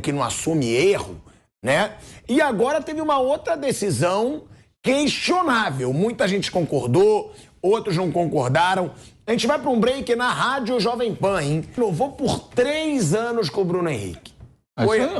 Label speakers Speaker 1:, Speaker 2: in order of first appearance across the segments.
Speaker 1: que não assume erro, né? E agora teve uma outra decisão questionável. Muita gente concordou, outros não concordaram. A gente vai para um break na Rádio Jovem Pan, hein? Renovou por 3 anos com o Bruno Henrique.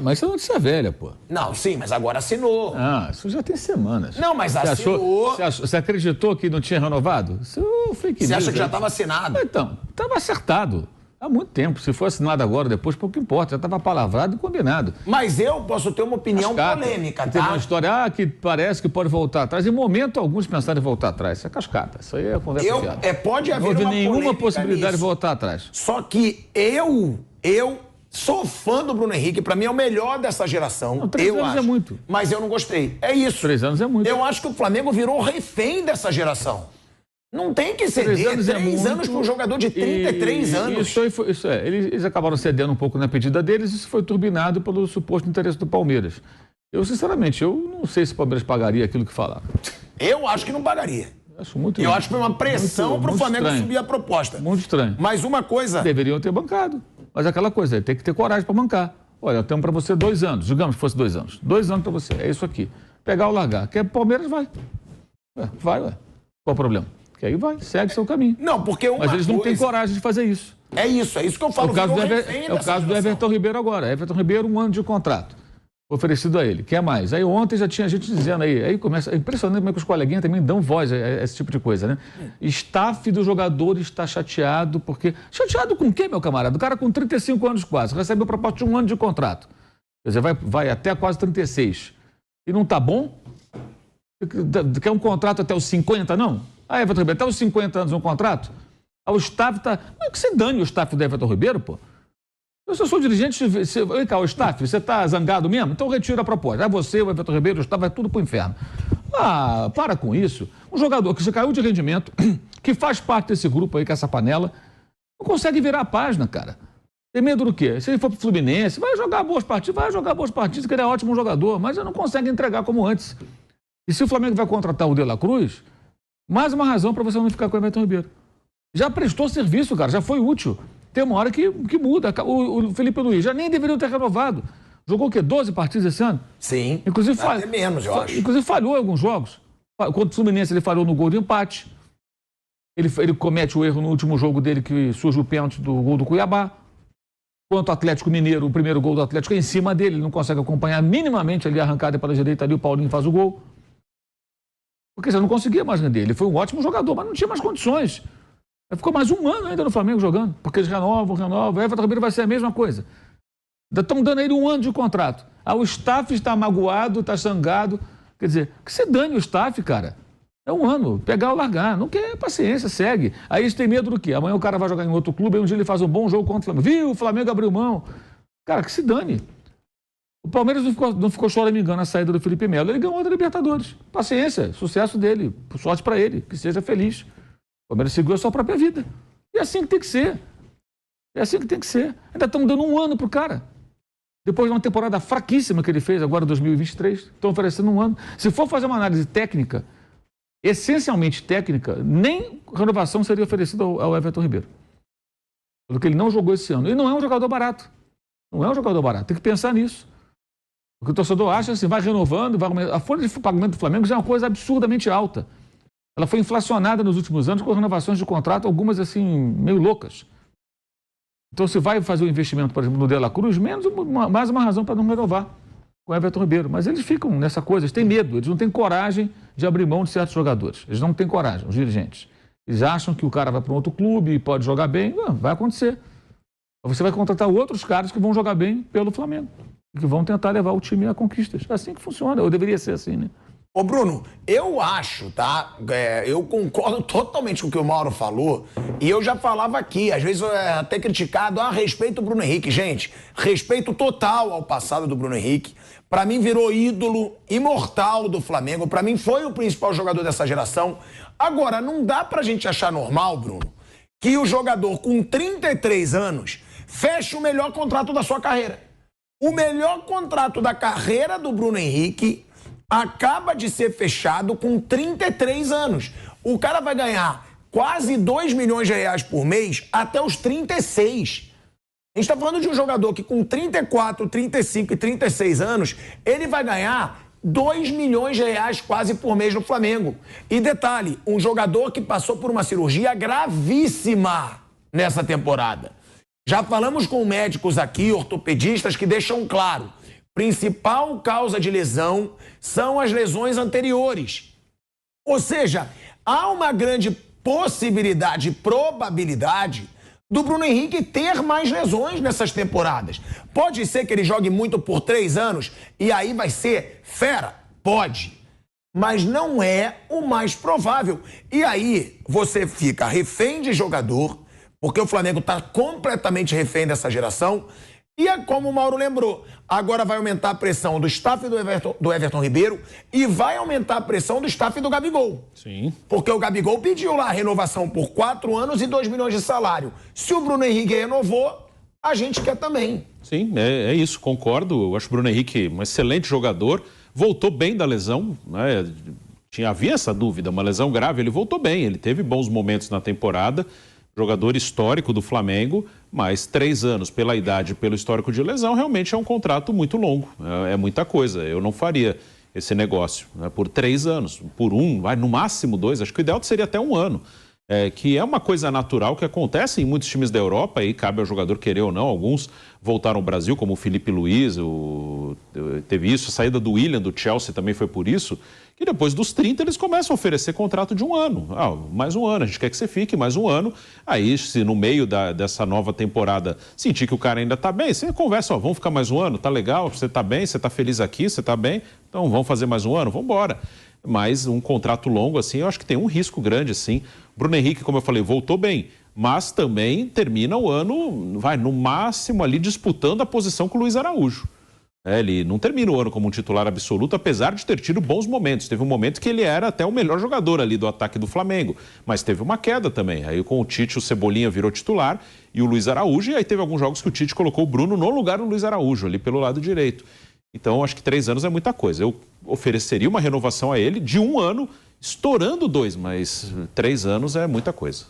Speaker 2: Mas isso é notícia velha, pô.
Speaker 1: Não, sim, mas agora assinou.
Speaker 2: Ah, isso já tem semanas.
Speaker 1: Não, mas assinou.
Speaker 2: Você acreditou que não tinha renovado? Isso é fake news.
Speaker 1: Você acha que já estava assinado?
Speaker 2: Então, estava acertado. Há muito tempo. Se for assinado agora, depois, pouco importa. Já estava palavrado e combinado.
Speaker 1: Mas eu posso ter uma opinião polêmica, tá?
Speaker 2: Tem uma história que parece que pode voltar atrás. Em momento alguns pensaram em voltar atrás. Isso é cascata. Isso aí é conversa fiada.
Speaker 1: Pode haver uma
Speaker 2: polêmica. Não houve nenhuma possibilidade
Speaker 1: nisso.
Speaker 2: de voltar atrás.
Speaker 1: Só que eu sou fã do Bruno Henrique. Pra mim é o melhor dessa geração.
Speaker 2: Não, 3 anos é muito.
Speaker 1: Mas eu não gostei. É isso.
Speaker 2: 3 anos é muito.
Speaker 1: Eu acho que o Flamengo virou refém dessa geração. Não tem que ceder 3 anos para um jogador de 33 anos.
Speaker 2: Isso é. Eles acabaram cedendo um pouco na pedida deles e isso foi turbinado pelo suposto interesse do Palmeiras. Eu, sinceramente, não sei se o Palmeiras pagaria aquilo que falava.
Speaker 1: Eu acho que não pagaria.
Speaker 2: Acho muito.
Speaker 1: Eu acho que foi uma pressão para o Flamengo subir a proposta.
Speaker 2: Muito estranho.
Speaker 1: Mas uma coisa...
Speaker 2: Deveriam ter bancado. Mas aquela coisa, tem que ter coragem para bancar. Olha, temos para você 2 anos. Digamos que fosse 2 anos. 2 anos para você. É isso aqui. Pegar ou largar. Quer Palmeiras, vai. Vai. Qual o problema? Que aí vai, segue seu caminho.
Speaker 1: Não, porque
Speaker 2: Mas eles não têm coragem de fazer isso.
Speaker 1: É isso que eu falo.
Speaker 2: É o caso do Everton Ribeiro agora. Everton Ribeiro, 1 ano de contrato oferecido a ele. Quer mais? Aí ontem já tinha gente dizendo aí começa, é impressionante como é que os coleguinhas também dão voz a esse tipo de coisa, né? Staff do jogador está chateado porque... Chateado com o quê, meu camarada? O cara com 35 anos quase, recebeu proposta de 1 ano de contrato. Quer dizer, vai até quase 36. E não tá bom? Quer um contrato até os 50, não? Everton Ribeiro, até os 50 anos um contrato? O staff tá... Não é que você dane o staff do Everton Ribeiro, pô. Eu sou dirigente... Vem cá, o staff, você tá zangado mesmo? Então retira a proposta. Você, o Everton Ribeiro, o staff, vai tudo pro inferno. Ah, para com isso. Um jogador que já caiu de rendimento, que faz parte desse grupo aí, com essa panela, não consegue virar a página, cara. Tem medo do quê? Se ele for pro Fluminense, vai jogar boas partidas, que ele é ótimo jogador, mas ele não consegue entregar como antes. E se o Flamengo vai contratar o De La Cruz... Mais uma razão para você não ficar com o Everton Ribeiro. Já prestou serviço, cara, já foi útil. Tem uma hora que muda. O Felipe Luiz já nem deveria ter renovado. Jogou o quê? 12 partidas esse ano?
Speaker 1: Sim.
Speaker 2: Inclusive,
Speaker 1: até menos, eu acho.
Speaker 2: Inclusive falhou em alguns jogos. Contra o Fluminense ele falhou no gol de empate. Ele comete o erro no último jogo dele que surge o pênalti do gol do Cuiabá. Quanto o Atlético Mineiro, o primeiro gol do Atlético é em cima dele. Ele não consegue acompanhar minimamente ali a arrancada pela direita ali, o Paulinho faz o gol. Porque você não conseguia mais render. Ele foi um ótimo jogador, mas não tinha mais condições. Ele ficou mais 1 ano ainda no Flamengo jogando, porque eles renovam. O Everton Ribeiro vai ser a mesma coisa. Ainda estão dando a ele 1 ano de contrato. O staff está magoado, está zangado. Quer dizer, que se dane o staff, cara. É 1 ano, pegar ou largar. Não quer, paciência, segue. Aí eles têm medo do quê? Amanhã o cara vai jogar em outro clube, aí um dia ele faz um bom jogo contra o Flamengo. Viu? O Flamengo abriu mão. Cara, que se dane. O Palmeiras não ficou choramingando a saída do Felipe Melo. Ele ganhou a Libertadores. Paciência, sucesso dele. Sorte para ele, que seja feliz. O Palmeiras seguiu a sua própria vida. E é assim que tem que ser. Ainda estão dando 1 ano pro cara. Depois de uma temporada fraquíssima que ele fez, agora 2023, estão oferecendo 1 ano. Se for fazer uma análise técnica, essencialmente técnica, nem renovação seria oferecida ao Everton Ribeiro. Porque ele não jogou esse ano. E não é um jogador barato. Tem que pensar nisso. Porque o torcedor acha assim, vai renovando, a folha de pagamento do Flamengo já é uma coisa absurdamente alta. Ela foi inflacionada nos últimos anos com renovações de contrato, algumas assim, meio loucas. Então, se vai fazer um investimento, por exemplo, no De La Cruz, mais uma razão para não renovar com o Everton Ribeiro. Mas eles ficam nessa coisa, eles têm medo, eles não têm coragem de abrir mão de certos jogadores. Eles não têm coragem, os dirigentes. Eles acham que o cara vai para um outro clube e pode jogar bem. Não, vai acontecer. Você vai contratar outros caras que vão jogar bem pelo Flamengo. Que vão tentar levar o time a conquistas. É assim que funciona, ou deveria ser assim, né?
Speaker 1: Ô, Bruno, eu acho, tá? Eu concordo totalmente com o que o Mauro falou. E eu já falava aqui, às vezes até criticado, respeito o Bruno Henrique. Gente, respeito total ao passado do Bruno Henrique. Pra mim virou ídolo imortal do Flamengo. Pra mim foi o principal jogador dessa geração. Agora, não dá pra gente achar normal, Bruno, que o jogador com 33 anos feche o melhor contrato da sua carreira. O melhor contrato da carreira do Bruno Henrique acaba de ser fechado com 33 anos. O cara vai ganhar quase 2 milhões de reais por mês até os 36. A gente está falando de um jogador que com 34, 35 e 36 anos, ele vai ganhar 2 milhões de reais quase por mês no Flamengo. E detalhe, um jogador que passou por uma cirurgia gravíssima nessa temporada. Já falamos com médicos aqui, ortopedistas, que deixam claro, principal causa de lesão são as lesões anteriores. Ou seja, há uma grande possibilidade, probabilidade do Bruno Henrique ter mais lesões nessas temporadas. Pode ser que ele jogue muito por 3 anos e aí vai ser fera? Pode. Mas não é o mais provável. E aí você fica refém de jogador, porque o Flamengo está completamente refém dessa geração. E é como o Mauro lembrou, agora vai aumentar a pressão do staff do Everton Ribeiro e vai aumentar a pressão do staff do Gabigol.
Speaker 2: Sim.
Speaker 1: Porque o Gabigol pediu lá a renovação por 4 anos e 2 milhões de salário. Se o Bruno Henrique renovou, a gente quer também.
Speaker 3: Sim, é isso, concordo. Eu acho o Bruno Henrique um excelente jogador, voltou bem da lesão, né? Havia essa dúvida, uma lesão grave, ele voltou bem, ele teve bons momentos na temporada. Jogador histórico do Flamengo, mas 3 anos pela idade, pelo histórico de lesão, realmente é um contrato muito longo. É muita coisa. Eu não faria esse negócio, né, por 3 anos, por 1, no máximo 2. Acho que o ideal seria até 1 ano. Que é uma coisa natural que acontece em muitos times da Europa, e cabe ao jogador querer ou não. Alguns voltaram ao Brasil, como o Felipe Luiz, teve isso, a saída do Willian do Chelsea também foi por isso, que depois dos 30 eles começam a oferecer contrato de 1 ano. Mais 1 ano, a gente quer que você fique mais 1 ano. Aí, se no meio dessa nova temporada sentir que o cara ainda tá bem, você conversa, vamos ficar mais 1 ano, tá legal, você tá bem, você tá feliz aqui, você tá bem, então vamos fazer mais 1 ano, vamos embora. Mas um contrato longo, assim, eu acho que tem um risco grande, assim. Bruno Henrique, como eu falei, voltou bem, mas também termina o ano, no máximo ali disputando a posição com o Luiz Araújo. Ele não termina o ano como um titular absoluto, apesar de ter tido bons momentos. Teve um momento que ele era até o melhor jogador ali do ataque do Flamengo, mas teve uma queda também. Aí com o Tite, o Cebolinha virou titular e o Luiz Araújo, e aí teve alguns jogos que o Tite colocou o Bruno no lugar do Luiz Araújo, ali pelo lado direito. Então, acho que 3 anos é muita coisa. Eu ofereceria uma renovação a ele de 1 ano, estourando 2, mas 3 anos é muita coisa.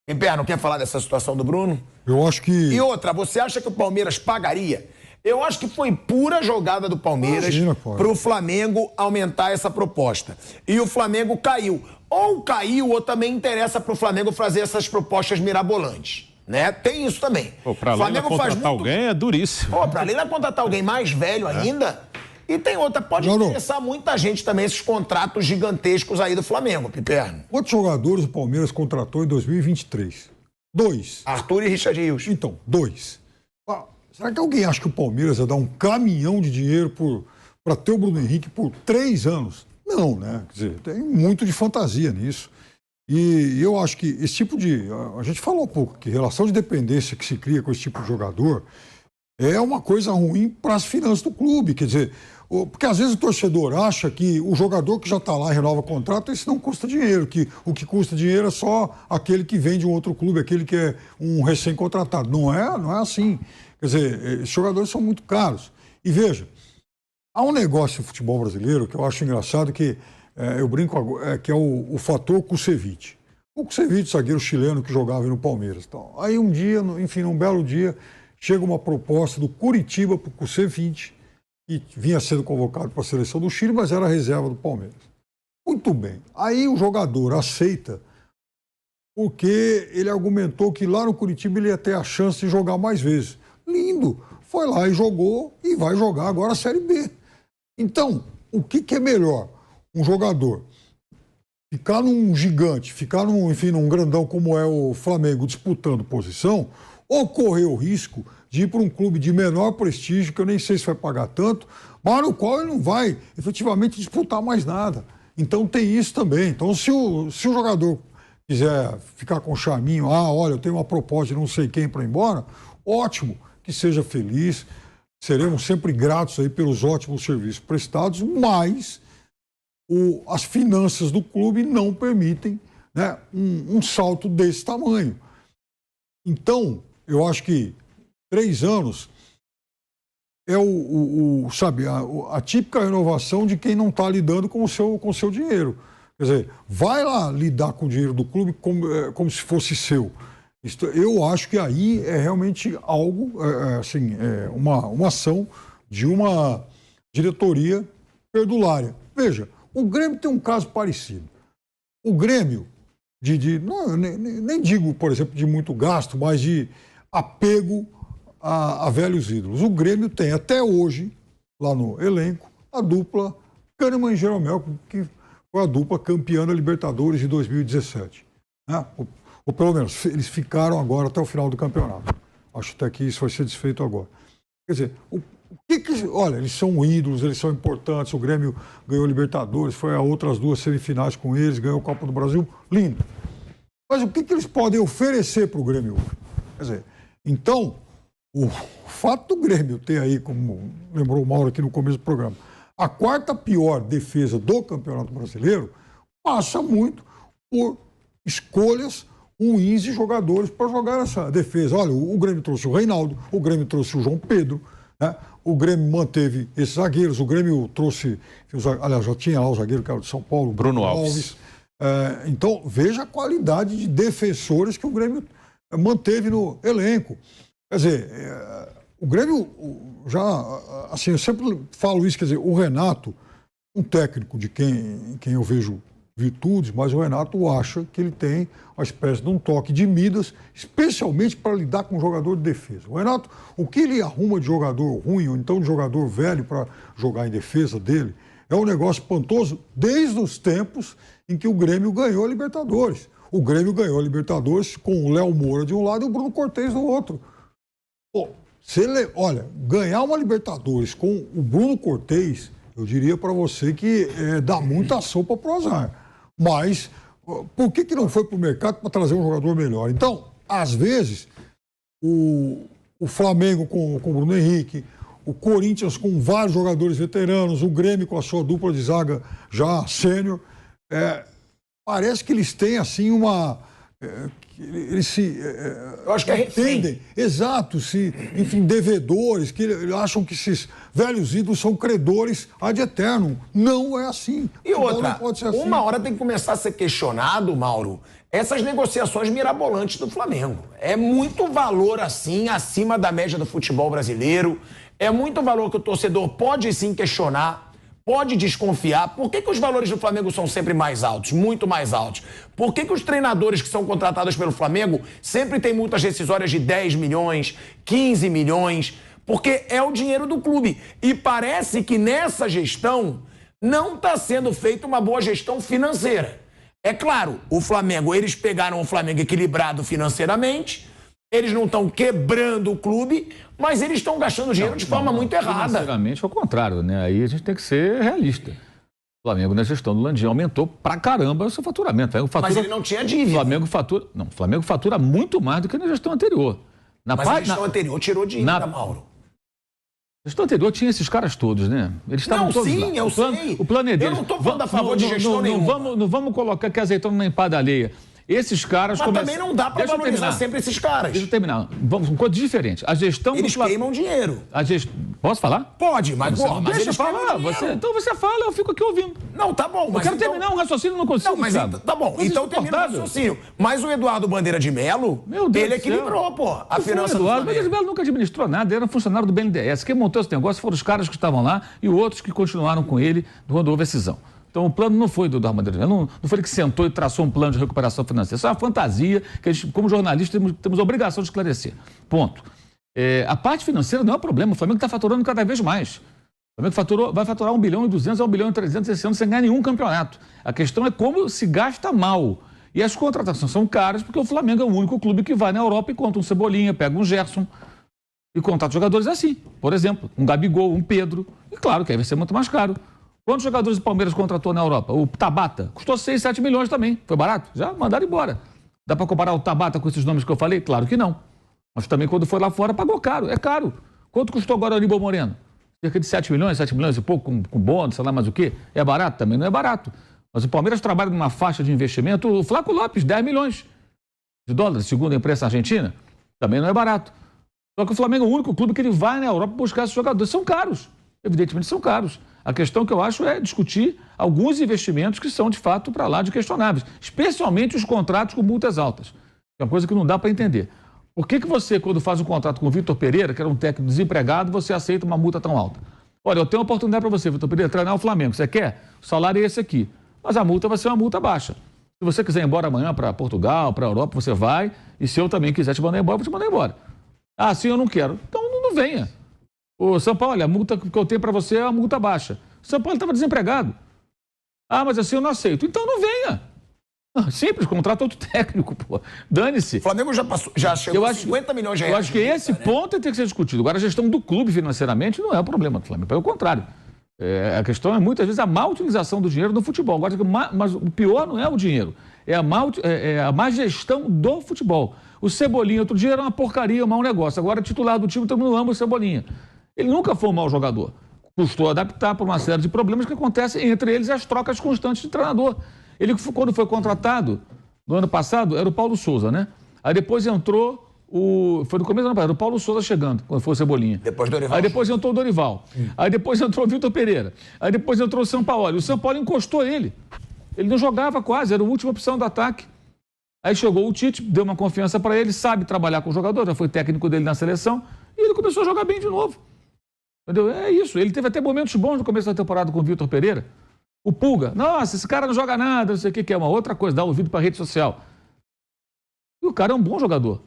Speaker 1: Impé, não quer falar dessa situação do Bruno?
Speaker 4: Eu acho que...
Speaker 1: E outra, você acha que o Palmeiras pagaria? Eu acho que foi pura jogada do Palmeiras para o Flamengo aumentar essa proposta. E o Flamengo caiu. Ou caiu, ou também interessa para o Flamengo fazer essas propostas mirabolantes. Né? Tem isso também.
Speaker 3: Para além de contratar alguém é duríssimo.
Speaker 1: Para além de contratar alguém mais velho ainda. E tem outra, pode interessar muita gente também esses contratos gigantescos aí do Flamengo, Piperno.
Speaker 4: Quantos jogadores o Palmeiras contratou em 2023? 2.
Speaker 1: Arthur e Richard Rios.
Speaker 4: Então, 2. Será que alguém acha que o Palmeiras vai dar um caminhão de dinheiro para ter o Bruno Henrique por 3 anos? Não, né? Quer dizer, tem muito de fantasia nisso. E eu acho que esse tipo de... A gente falou há pouco que relação de dependência que se cria com esse tipo de jogador é uma coisa ruim para as finanças do clube. Quer dizer, porque às vezes o torcedor acha que o jogador que já está lá e renova o contrato, esse não custa dinheiro, que o que custa dinheiro é só aquele que vem de um outro clube, aquele que é um recém-contratado. Não é assim. Quer dizer, esses jogadores são muito caros. E veja, há um negócio no futebol brasileiro que eu acho engraçado, que eu brinco, que é o fator Kusevich. O Kusevich, zagueiro chileno que jogava no Palmeiras. Então. Aí um dia, enfim, num belo dia, chega uma proposta do Curitiba para o Kusevich, que vinha sendo convocado para a seleção do Chile, mas era a reserva do Palmeiras. Muito bem. Aí o jogador aceita, porque ele argumentou que lá no Curitiba ele ia ter a chance de jogar mais vezes. Lindo. Foi lá e jogou e vai jogar agora a Série B. Então, o que é melhor? Um jogador ficar num gigante, ficar num grandão como é o Flamengo disputando posição, ou correr o risco de ir para um clube de menor prestígio, que eu nem sei se vai pagar tanto, mas no qual ele não vai efetivamente disputar mais nada. Então tem isso também. Então se o jogador quiser ficar com charminho, olha, eu tenho uma proposta de não sei quem para ir embora, ótimo, que seja feliz, seremos sempre gratos aí pelos ótimos serviços prestados, mas as finanças do clube não permitem, né, um salto desse tamanho. Então, eu acho que 3 anos é sabe, a típica renovação de quem não está lidando com o seu dinheiro. Quer dizer, vai lá lidar com o dinheiro do clube como se fosse seu. Eu acho que aí é realmente algo, uma ação de uma diretoria perdulária. Veja, o Grêmio tem um caso parecido. O Grêmio, nem digo, por exemplo, de muito gasto, mas de apego a velhos ídolos. O Grêmio tem até hoje, lá no elenco, a dupla Kahneman e Jeromel, que foi a dupla campeã da Libertadores de 2017. Né? Ou pelo menos, eles ficaram agora até o final do campeonato. Acho até que isso vai ser desfeito agora. Quer dizer, olha, eles são ídolos, eles são importantes. O Grêmio ganhou Libertadores, foi a outras 2 semifinais com eles, ganhou a Copa do Brasil. Lindo. Mas o que eles podem oferecer para o Grêmio? Quer dizer, então, o fato do Grêmio ter aí, como lembrou o Mauro aqui no começo do programa, a 4ª pior defesa do Campeonato Brasileiro passa muito por escolhas ruins de jogadores para jogar essa defesa. Olha, o Grêmio trouxe o Reinaldo, o Grêmio trouxe o João Pedro, né? O Grêmio manteve esses zagueiros, o Grêmio trouxe, aliás, já tinha lá o zagueiro que era de São Paulo,
Speaker 3: Bruno Alves.
Speaker 4: Então, veja a qualidade de defensores que o Grêmio manteve no elenco. Quer dizer, o Grêmio já, assim, eu sempre falo isso, quer dizer, o Renato, um técnico de quem eu vejo virtudes, mas o Renato acha que ele tem uma espécie de um toque de Midas, especialmente para lidar com um jogador de defesa. O Renato, o que ele arruma de jogador ruim, ou então de jogador velho para jogar em defesa dele, é um negócio espantoso desde os tempos em que o Grêmio ganhou a Libertadores. O Grêmio ganhou a Libertadores com o Léo Moura de um lado e o Bruno Cortez do outro. Pô, olha, ganhar uma Libertadores com o Bruno Cortez, eu diria para você que dá muita sopa pro azar. Mas por que não foi para o mercado para trazer um jogador melhor? Então, às vezes, o Flamengo com o Bruno Henrique, o Corinthians com vários jogadores veteranos, o Grêmio com a sua dupla de zaga já sênior, parece que eles têm assim uma... eles se
Speaker 1: eu acho que
Speaker 4: entendem, exato, enfim, devedores, que acham que esses velhos ídolos são credores ad eternum. Não é assim.
Speaker 1: E outra,
Speaker 4: não pode ser assim.
Speaker 1: Uma hora tem que começar a ser questionado, Mauro, essas negociações mirabolantes do Flamengo. É muito valor, assim, acima da média do futebol brasileiro. É muito valor que o torcedor pode, sim, questionar. Pode desconfiar. Por que os valores do Flamengo são sempre mais altos? Muito mais altos. Por que os treinadores que são contratados pelo Flamengo sempre têm multas rescisórias de 10 milhões, 15 milhões? Porque é o dinheiro do clube. E parece que nessa gestão não está sendo feita uma boa gestão financeira. É claro, o Flamengo, eles pegaram o Flamengo equilibrado financeiramente, eles não estão quebrando o clube, mas eles estão gastando dinheiro de forma muito errada.
Speaker 2: Sinceramente, ao contrário, né? Aí a gente tem que ser realista. O Flamengo, na gestão do Landim, aumentou pra caramba o seu faturamento.
Speaker 1: Mas ele não tinha dívida.
Speaker 2: O Flamengo fatura muito mais do que na gestão anterior.
Speaker 1: Mas a gestão anterior tirou dívida, Mauro.
Speaker 2: A gestão anterior tinha esses caras todos, né? Eles estavam todos lá.
Speaker 1: Eu sei.
Speaker 2: O plano é deles.
Speaker 1: Eu não estou falando a favor de gestão nenhuma.
Speaker 2: Não vamos colocar que azeitona na empada alheia. Esses caras...
Speaker 1: Mas também não dá para valorizar sempre esses caras.
Speaker 2: Deixa eu terminar. Vamos com coisas diferentes. A gestão
Speaker 1: eles queimam dinheiro.
Speaker 2: Posso falar?
Speaker 1: Pode, mas
Speaker 2: deixa eu falar. Então você fala, eu fico aqui ouvindo.
Speaker 1: Não, tá bom.
Speaker 2: Mas eu quero terminar um raciocínio, não consigo.
Speaker 1: Não, mas tá bom. Então termina o raciocínio. Mas o Eduardo Bandeira de Melo, ele equilibrou, a finança do Flamengo.
Speaker 2: O Bandeira de Melo nunca administrou nada, ele era um funcionário do BNDES. Quem montou esse negócio foram os caras que estavam lá e outros que continuaram com ele quando houve a cisão. Então, o plano não foi do Eduardo Bandeira de Melo, não foi ele que sentou e traçou um plano de recuperação financeira. Isso é uma fantasia que a gente, como jornalistas, temos a obrigação de esclarecer. Ponto. A parte financeira não é o problema. O Flamengo está faturando cada vez mais. O Flamengo vai faturar 1 bilhão e 200 a 1 bilhão e 300 esse ano sem ganhar nenhum campeonato. A questão é como se gasta mal. E as contratações são caras porque o Flamengo é o único clube que vai na Europa e conta um Cebolinha, pega um Gerson e contrata jogadores assim. Por exemplo, um Gabigol, um Pedro. E claro que aí vai ser muito mais caro. Quantos jogadores do Palmeiras contratou na Europa? O Tabata custou 6, 7 milhões também. Foi barato? Já mandaram embora. Dá para comparar o Tabata com esses nomes que eu falei? Claro que não. Mas também quando foi lá fora pagou caro. É caro. Quanto custou agora o Aníbal Moreno? Cerca de 7 milhões e pouco, com bônus, sei lá mais o quê. É barato? Também não é barato. Mas o Palmeiras trabalha numa faixa de investimento. O Flaco Lopes, 10 milhões de dólares, segundo a imprensa argentina. Também não é barato. Só que o Flamengo é o único clube que ele vai na Europa buscar esses jogadores. São caros. Evidentemente são caros. A questão que eu acho é discutir alguns investimentos que são, de fato, para lá de questionáveis. Especialmente os contratos com multas altas. É uma coisa que não dá para entender. Por que você, quando faz um contrato com o Vitor Pereira, que era um técnico desempregado, você aceita uma multa tão alta? Olha, eu tenho uma oportunidade para você, Vitor Pereira, treinar o Flamengo. Você quer? O salário é esse aqui. Mas a multa vai ser uma multa baixa. Se você quiser ir embora amanhã para Portugal, para a Europa, você vai. E se eu também quiser te mandar embora, eu vou te mandar embora. Ah, sim, eu não quero. Então não venha. Ô, São Paulo, olha, a multa que eu tenho para você é uma multa baixa. O São Paulo estava desempregado. Ah, mas assim eu não aceito. Então não venha. Simples, contrata outro técnico, pô. Dane-se.
Speaker 1: O Flamengo já chegou a 50 milhões de reais.
Speaker 2: Eu acho que esse ponto tem que ser discutido. Agora, a gestão do clube financeiramente não é o problema do Flamengo. Pelo contrário. A questão é, muitas vezes, a má utilização do dinheiro no futebol. Agora, mas o pior não é o dinheiro. É a má gestão do futebol. O Cebolinha, outro dia, era uma porcaria, um mau negócio. Agora, titular do time, todo mundo ama o Cebolinha. Ele nunca foi um mau jogador. Custou adaptar por uma série de problemas que acontecem, entre eles as trocas constantes de treinador. Ele, quando foi contratado, no ano passado, era o Paulo Souza, né? Aí depois entrou foi no começo do ano passado, o Paulo Souza chegando, quando foi o Cebolinha.
Speaker 1: Depois do Dorival.
Speaker 2: Aí depois entrou o Dorival. Aí depois entrou o Vitor Pereira. Aí depois entrou o Sampaoli. O Sampaoli encostou ele. Ele não jogava quase, era a última opção do ataque. Aí chegou o Tite, deu uma confiança para ele, sabe trabalhar com o jogador, já foi técnico dele na seleção, e ele começou a jogar bem de novo. Entendeu? É isso. Ele teve até momentos bons no começo da temporada com o Vitor Pereira. O Pulga, nossa, esse cara não joga nada, não sei o que é uma outra coisa, dá ouvido para a rede social. E o cara é um bom jogador.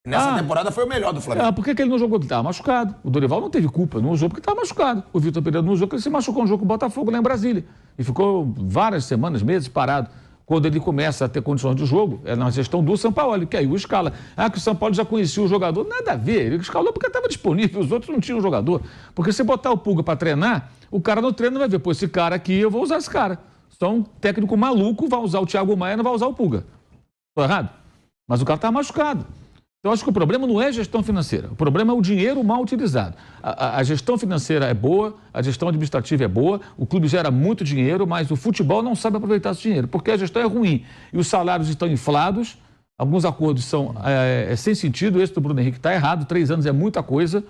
Speaker 1: Nessa temporada foi o melhor do Flamengo.
Speaker 2: Por que ele não jogou? Ele estava machucado. O Dorival não teve culpa, não usou porque estava machucado. O Vitor Pereira não usou porque ele se machucou no jogo com o Botafogo lá em Brasília. E ficou várias semanas, meses parado. Quando ele começa a ter condições de jogo, é na gestão do Sampaoli, que aí o escala. Que o Sampaoli já conhecia o jogador. Nada a ver, ele escalou porque estava disponível, os outros não tinham jogador. Porque se botar o Pulga para treinar, o cara no treino vai ver, pô, esse cara aqui, eu vou usar esse cara. Só um técnico maluco vai usar o Thiago Maia, não vai usar o Pulga. Estou errado? Mas o cara está machucado. Então, acho que o problema não é gestão financeira. O problema é o dinheiro mal utilizado. A gestão financeira é boa, a gestão administrativa é boa, o clube gera muito dinheiro, mas o futebol não sabe aproveitar esse dinheiro, porque a gestão é ruim. E os salários estão inflados, alguns acordos são sem sentido. Esse do Bruno Henrique está errado, 3 anos é muita coisa.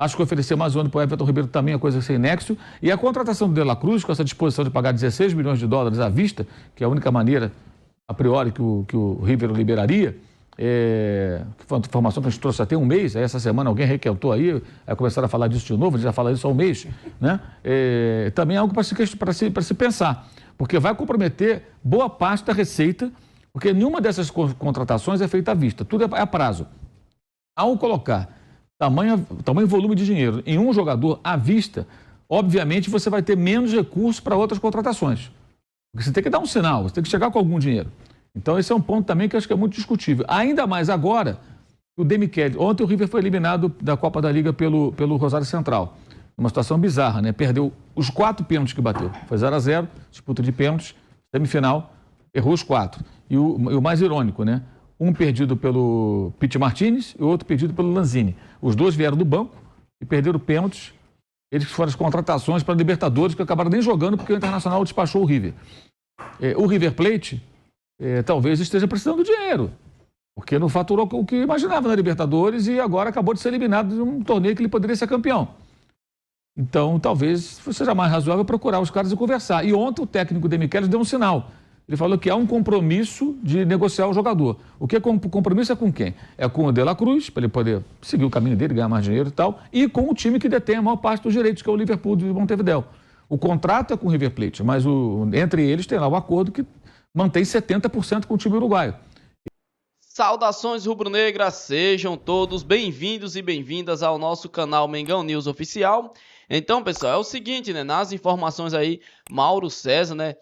Speaker 2: Acho que oferecer mais um ano para o Everton Ribeiro também é coisa sem nexo. E a contratação do De La Cruz, com essa disposição de pagar 16 milhões de dólares à vista, que é a única maneira, a priori, que o River liberaria, que foi uma informação que a gente trouxe até um mês, aí essa semana alguém requentou aí começaram a falar disso de novo, a gente já fala isso há um mês, né? Também é algo para se pensar, porque vai comprometer boa parte da receita, porque nenhuma dessas contratações é feita à vista, tudo é a prazo. Ao colocar tamanho volume de dinheiro em um jogador à vista, obviamente você vai ter menos recursos para outras contratações, porque você tem que dar um sinal, você tem que chegar com algum dinheiro. Então, esse é um ponto também que eu acho que é muito discutível. Ainda mais agora, o De Michele. Ontem o River foi eliminado da Copa da Liga pelo Rosário Central. Uma situação bizarra, né? Perdeu os 4 pênaltis que bateu. Foi 0-0, disputa de pênaltis, semifinal, errou os 4. E o mais irônico, né? Um perdido pelo Pete Martinez e o outro perdido pelo Lanzini. Os dois vieram do banco e perderam pênaltis. Eles foram as contratações para a Libertadores, que acabaram nem jogando porque o Internacional despachou o River. O River Plate... talvez esteja precisando de dinheiro, porque não faturou o que imaginava na Libertadores e agora acabou de ser eliminado de um torneio que ele poderia ser campeão. Então, talvez seja mais razoável procurar os caras e conversar. E ontem o técnico De Michelis deu um sinal. Ele falou que há um compromisso de negociar o jogador. O que é compromisso é com quem? É com o De La Cruz, para ele poder seguir o caminho dele, ganhar mais dinheiro e tal, e com o time que detém a maior parte dos direitos, que é o Liverpool de Montevidéu. O contrato é com o River Plate, mas entre eles tem lá o acordo que mantém 70% com o time uruguaio.
Speaker 5: Saudações rubro-negras, sejam todos bem-vindos e bem-vindas ao nosso canal Mengão News Oficial. Então, pessoal, é o seguinte, né? Nas informações aí, Mauro César, né?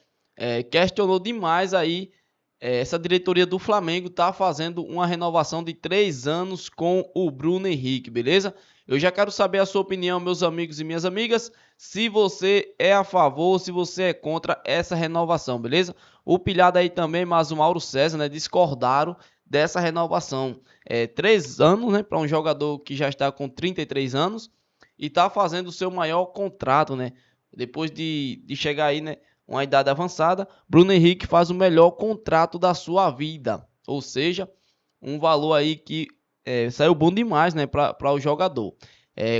Speaker 5: Questionou demais aí essa diretoria do Flamengo tá fazendo uma renovação de 3 anos com o Bruno Henrique, beleza? Eu já quero saber a sua opinião, meus amigos e minhas amigas, se você é a favor, se você é contra essa renovação, beleza? O Pilhado aí também, mas o Mauro César, né, discordaram dessa renovação. 3 anos, né, para um jogador que já está com 33 anos e está fazendo o seu maior contrato, né? Depois de chegar aí, né, uma idade avançada, Bruno Henrique faz o melhor contrato da sua vida. Ou seja, um valor aí que saiu bom demais, né, para o jogador.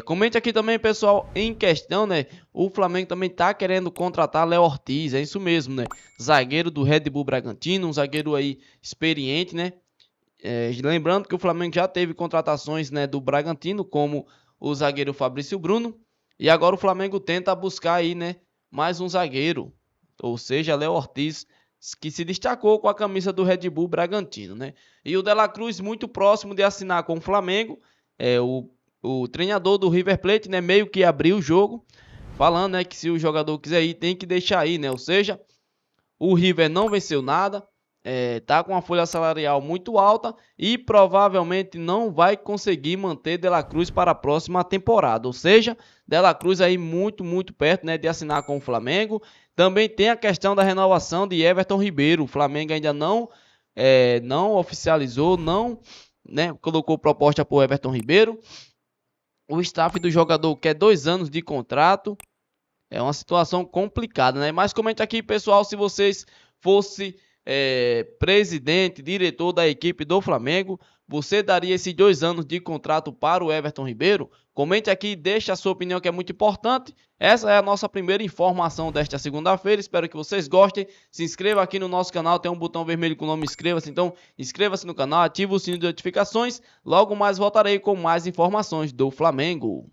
Speaker 5: Comente aqui também, pessoal, em questão, né? O Flamengo também tá querendo contratar Léo Ortiz, é isso mesmo, né? Zagueiro do Red Bull Bragantino, um zagueiro aí experiente, né? Lembrando que o Flamengo já teve contratações, né, do Bragantino, como o zagueiro Fabrício Bruno, e agora o Flamengo tenta buscar aí, né, mais um zagueiro, ou seja, Léo Ortiz, que se destacou com a camisa do Red Bull Bragantino, né? E o De La Cruz muito próximo de assinar com o Flamengo, o treinador do River Plate, né, meio que abriu o jogo, falando, né, que se o jogador quiser ir, tem que deixar aí, né? Ou seja, o River não venceu nada, tá com uma folha salarial muito alta e provavelmente não vai conseguir manter De La Cruz para a próxima temporada. Ou seja, De La Cruz aí muito perto, né, de assinar com o Flamengo. Também tem a questão da renovação de Everton Ribeiro. O Flamengo ainda não oficializou, não, né, colocou proposta por Everton Ribeiro. O staff do jogador quer 2 anos de contrato. É uma situação complicada, né? Mas comente aqui, pessoal, se vocês fossem presidente, diretor da equipe do Flamengo, você daria esses 2 anos de contrato para o Everton Ribeiro? Comente aqui, deixe a sua opinião, que é muito importante. Essa é a nossa primeira informação desta segunda-feira. Espero que vocês gostem. Se inscreva aqui no nosso canal, tem um botão vermelho com o nome inscreva-se. Então, inscreva-se no canal, ative o sininho de notificações. Logo mais voltarei com mais informações do Flamengo.